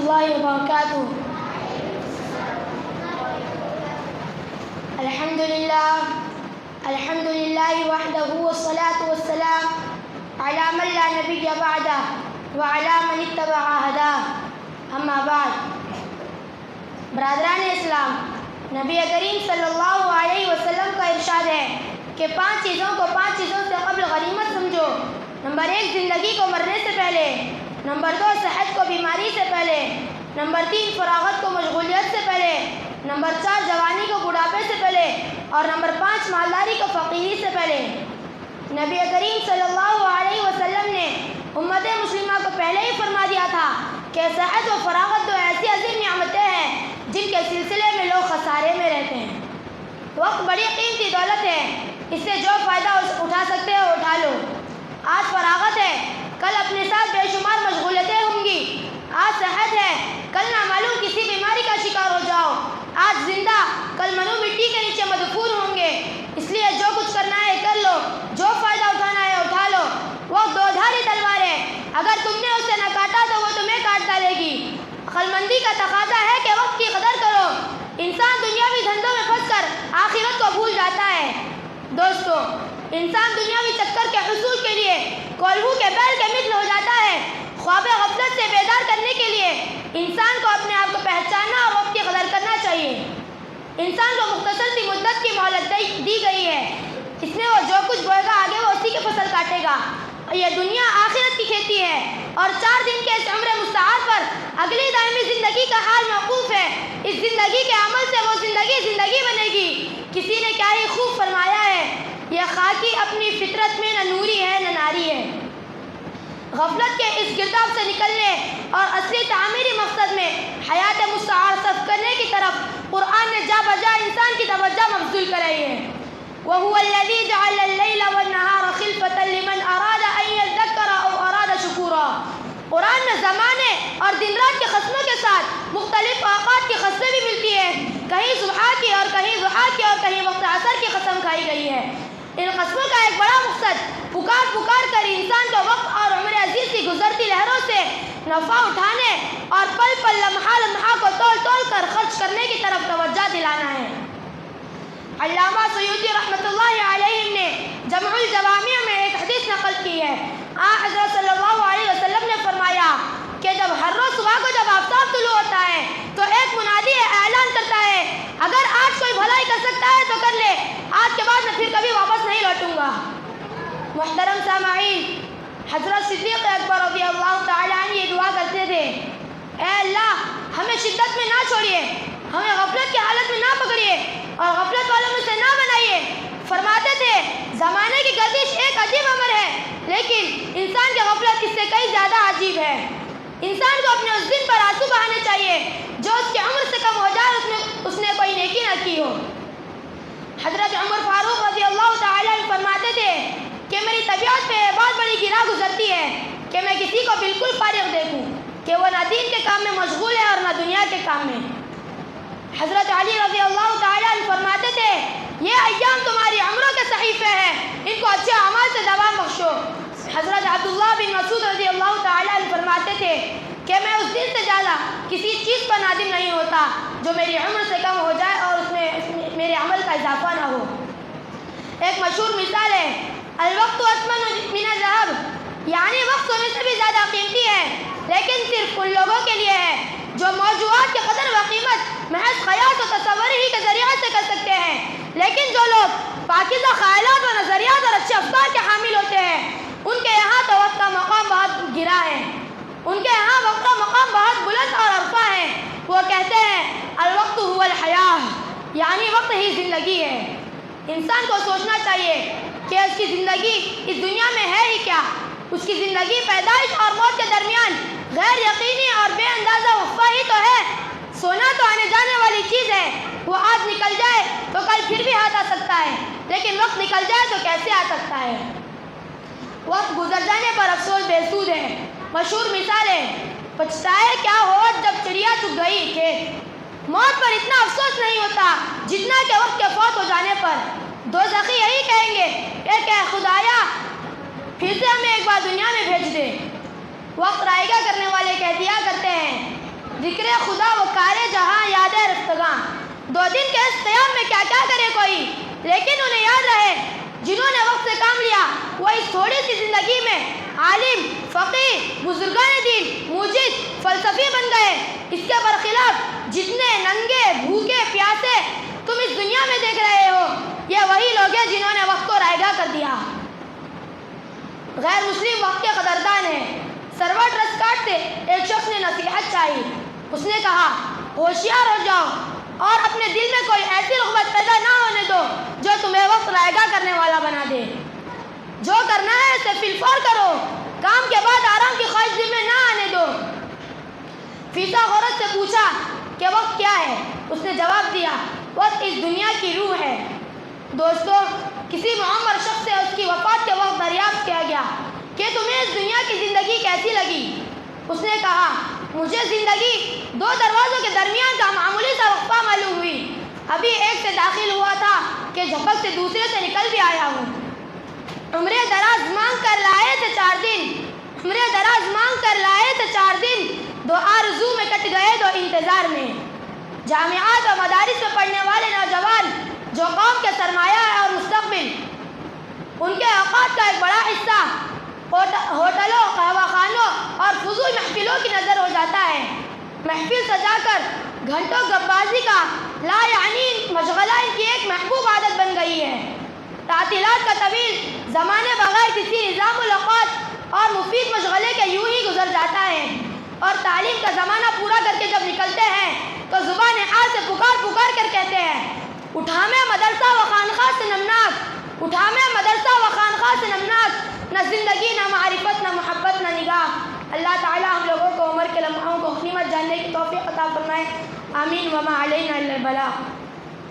الله وبركاته. الحمد لله وحده والصلاة والسلام على من لا نبي بعده وعلى من اتبع هداه. اما بعد. برادران اسلام، نبی کریم صلی اللہ علیہ وسلم کا ارشاد ہے کہ 5 چیزوں کو 5 چیزوں سے قبل غنیمت سمجھو. نمبر 1 زندگی کو مرنے سے پہلے. نمبر 2 صحت کو بیماری سے پہلے. نمبر 3 فراغت کو مشغولیت سے پہلے. نمبر 4 جوانی کو بڑھاپے سے پہلے. اور نمبر 5 مالداری کو فقیری سے پہلے. نبی کریم صلی اللہ علیہ وسلم نے امت مسلمہ کو پہلے ہی فرما دیا تھا کہ صحت و فراغت دو ایسی عظیم نعمتیں ہیں جن کے سلسلے میں لوگ خسارے میں رہتے ہیں. وقت بڑی قیمتی دولت ہے، اس سے جو فائدہ اٹھا سکتے ہو اٹھا لو. آج فراغت ہے، کل اپنے ساتھ بے شمار مشغولیتیں ہوں گی. آج صحت ہے، کل نامعلوم کسی بیماری کا شکار ہو جاؤ. آج زندہ، کل منو مٹی کے نیچے مدفون ہوں گے. اس لیے جو کچھ کرنا ہے کر لو، جو فائدہ اٹھانا ہے اٹھا لو. وہ دودھاری تلوار ہے، اگر تم نے اسے نہ کاٹا تو وہ تمہیں کاٹ ڈالے گی. عقل مندی کا تقاضا ہے کہ وقت کی قدر کرو. انسان دنیاوی دھندوں میں پھنس کر آخرت کو بھول جاتا ہے. دوستو، انسان دنیاوی چکر کے حصول کے لیے کولہو کے بیل کے مثل ہو جاتا ہے. خواب غفلت سے بیدار کرنے کے لیے انسان کو اپنے آپ کو پہچاننا اور وقت کی قدر کرنا چاہیے. انسان کو مختصر سی مدت کی مہلت دی گئی ہے. اس میں وہ جو کچھ بوئے گا آگے وہ اسی کی فصل کاٹے گا. یہ دنیا آخرت کی کھیتی ہے اور 4 دن کے اس عمر مستعار پر اگلی دائمی زندگی کا حال موقوف ہے. اس زندگی کے عمل سے وہ زندگی بنے گی. کسی نے کیا ہی خوب فرمایا ہے، یہ خاکی اپنی فطرت میں نہ نوری ہے نہ ناری ہے. غفلت کے اس گرداب سے نکلنے اور اصلی تعمیری مقصد میں حیات مستعار صرف کرنے کی طرف قرآن نے جا بجا انسان کی توجہ مبذول کرائی ہے. وَهُوَ الَّذِي جَعَلَ اللَّيْلَ وَالنَّهَارَ خِلْفَةً لِمَنْ أَرَادَ أَن يَذَّكَّرَ أَوْ أَرَادَ شُكُورًا. قرآن میں زمانے اور دن رات کے قسموں کے ساتھ مختلف اوقات کی قسمیں بھی ملتی ہیں. کہیں صبح کی اور کہیں ضحیٰ کی اور کہیں وقت عصر کی قسم کھائی گئی ہے. ان قسموں کا ایک بڑا مقصد پکار کر انسان کو وقت اور عمر عزیز کی گزرتی لہروں سے نفع اٹھانے اور پل پل لمحہ کو تول کر خرچ کرنے کی طرف توجہ دلانا ہے. علامہ سیوطی رحمۃ اللہ علیہ نے جمع الجوامع میں ایک حدیث نقل کی ہے. حضرت صلی اللہ علیہ وسلم نے فرمایا کہ جب ہر روز صبح کو جب آفتاب طلوع ہوتا ہے تو ایک منادی اعلان کرتا ہے، اگر آج کوئی بھلائی کر سکتا ہے تو کر لے، آج کے بعد میں پھر کبھی واپس نہیں لوٹوں گا. محترم سامعین، حضرت صدیق اکبر رضی اللہ تعالیٰ عنہ یہ دعا کرتے تھے، اے اللہ ہمیں شدت میں نہ چھوڑیے، ہمیں غفلت کی حالت میں نہ پکڑیے اور غفلت والوں میں سے نہ بنائیے. فرماتے تھے زمانے کی گردش ایک عجیب امر ہے، لیکن انسان کی غفلت اس سے کئی زیادہ عجیب ہے. انسان کو اپنے اس دن پر آنسو بہانے چاہیے جو اس کی عمر سے کم ہو جائے اس نے کوئی نیکی نہ کی ہو. حضرت عمر فاروق رضی اللہ تعالیٰ عنہ فرماتے تھے کہ میری طبیعت پہ بہت بڑی گرا گزرتی ہے کہ میں کسی کو بالکل فارغ دیکھوں کہ وہ نہ دین کے کام میں مشغول ہے اور نہ دنیا کے کام میں. حضرت علی رضی اللہ تعالیٰ عنہ فرماتے تھے یہ ایام تمہاری عمروں کے صحیفے ہیں، ان کو اچھے اعمال سے دوام بخشو. حضرت عبداللہ بن مسعود رضی اللہ تعالیٰ عنہ فرماتے تھے کہ میں اس دن سے زیادہ کسی چیز پر نادم نہیں ہوتا جو میری عمر سے کم ہو جائے اور اس میں میرے عمل کا اضافہ نہ ہو. ایک مشہور مثال ہے، الوقت اثمن من الذهب، یعنی وقت سونے سے بھی زیادہ قیمتی ہے، لیکن صرف ان لوگوں کے لیے ہے جو موضوعات کی قدر و قیمت محض خیال و تصور ہی کے ذریعے سے کر سکتے ہیں. لیکن جو لوگ پاکیزہ خیالات و نظریات اور اچھے افکار کے حامل ہوتے ہیں ان کے یہاں تو وقت کا مقام بہت گرا ہے، ان کے یہاں وقت کا مقام بہت بلند اور عرفہ ہے. وہ کہتے ہیں الوقت هو الحیاة، یعنی وقت ہی زندگی ہے. انسان کو سوچنا چاہیے کہ اس کی زندگی اس دنیا میں ہے ہی کیا. اس کی زندگی پیدائش اور موت کے درمیان غیر یقینی اور بے اندازہ وقفہ ہی تو ہے. سونا تو آنے جانے والی چیز ہے، وہ آج نکل جائے تو کل پھر بھی ہاتھ آ سکتا ہے، لیکن وقت نکل جائے تو کیسے آ سکتا ہے. وقت گزر جانے پر افسوس بے سود ہے. مشہور مثال ہے، پچھتائے کیا ہو جب چڑیا چگ گئی کھیت. موت پر اتنا افسوس نہیں ہوتا جتنا کہ وقت کے فوت ہو جانے پر. دوزخی یہی کہیں گے کہ خدایا پھر سے ہمیں ایک بار دنیا میں بھیج دے. وقت رائیگاں کرنے والے کہہ دیا کرتے ہیں ذکر خدا و کار جہاں یاد رفتگاں. 2 دن کے اس قیام میں کیا کیا کرے کوئی, لیکن انہیں یاد رہے جنہوں نے وقت سے کام لیا وہ اس تھوڑی سی زندگی میں عالم, فقیہ, بزرگان دین, موجد, فلسفی بن گئے. اس کے برخلاف جتنے ننگے, بھوکے, پیاسے تم اس دنیا میں دیکھ رہے ہو, یہ وہی لوگ ہیں جنہوں نے وقت کو رائگاں کر دیا. غیر مسلم وقت کے قدردان ہیں. سروا ٹرسٹ کارڈ سے ایک شخص نے نصیحت چاہی. اس نے کہا ہوشیار ہو جاؤ اور اپنے دل میں کوئی ایسی رغبت پیدا نہ ہونے دو جو تمہیں وقت رائگاں کرنے والا بنا دے. جو کرنا ہے اسے فی الفور کرو, کام کے بعد آرام کی خواہش دل میں نہ آنے دو. فیسا غورت سے پوچھا کہ وقت کیا ہے؟ اس نے جواب دیا وقت اس دنیا کی روح ہے. دوستو, کسی معمر شخص سے اس کی وفات کے وقت دریافت کیا گیا کہ تمہیں اس دنیا کی زندگی کیسی لگی؟ اس نے کہا مجھے زندگی 2 دروازوں کے درمیان کا معمولی سا وقفہ معلوم ہوئی. ابھی ایک سے داخل ہوا تھا کہ جھپک سے دوسرے سے نکل بھی آیا ہوں. عمرے دراز مانگ کر لائے تھے 4 دن, عمرے دراز مانگ کر لائے تھے 4 دن, 2 آرزو میں کٹ گئے 2 انتظار میں. جامعات و مدارس میں پڑھنے والے نوجوان جو قوم کے سرمایہ ہے اور مستقبل, ان کے اوقات کا ایک بڑا حصہ ہوٹلوں, قہوہ خانوں اور فضول محفلوں کی نظر ہو جاتا ہے. محفل سجا کر گھنٹوں گپ بازی کا لا یعنی مشغلہ ان کی ایک محبوب عادت بن گئی ہے. تعطیلات کا طویل زمانے بغیر کسی نظام الاوقات اور مفید مشغلے کے یوں ہی گزر جاتا ہے, اور تعلیم کا زمانہ پورا کر کے جب نکلتے ہیں تو زبان حال سے پکار پکار کر کہتے ہیں اٹھا میں مدرسہ و خانخواہ سے نمناک, اٹھا میں مدرسہ و خانخواہ سے نمناک, نہ زندگی, نہ معرفت, نہ محبت, نہ نگاہ. اللہ تعالی ہم لوگوں کو عمر کے لمحوں کو غنیمت جاننے کی توفیق عطا فرمائے. آمین. وما علینا الا البلاغ.